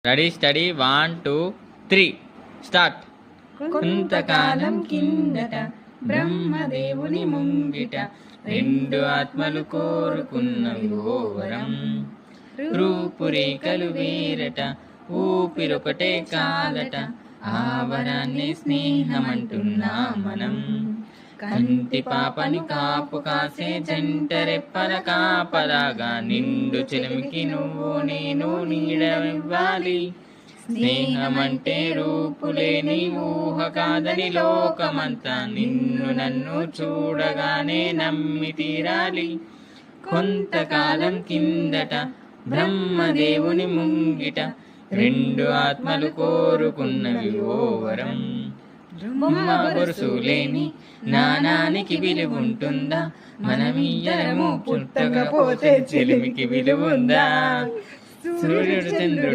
Ready steady 1 2 3 start. కొంతకాలం కిందట బ్రహ్మదేవుని ముంగిట రెండు ఆత్మలు కోరుకున్నవి ఓ వరం. రూపురేఖలు వేరట, ఊపిరొకటే కాదట, ఆ వరాన్ని స్నేహమంటున్నా మనం. కంటి పాపని కాపు కాసే జంట రెప్పల కాపలాగా నిండు చెలిమికి నువ్వు నేను నీడనివ్వాలి. స్నేహమంటే రూపులేని ఊహ కాదని లోకమంతా నిన్ను నన్ను చూడగానే నమ్మి తీరాలి. కొంతకాలం కిందట బ్రహ్మదేవుని ముంగిట రెండు ఆత్మలు కోరుకున్నవి ఓ వరం. బొమ్మ బొరుసు లేని నానానికి విలువుంటుందా? మనమిద్దరము పుట్టకపోతే చెలిమికి విలువుందా? సూర్యుడు చంద్రుడు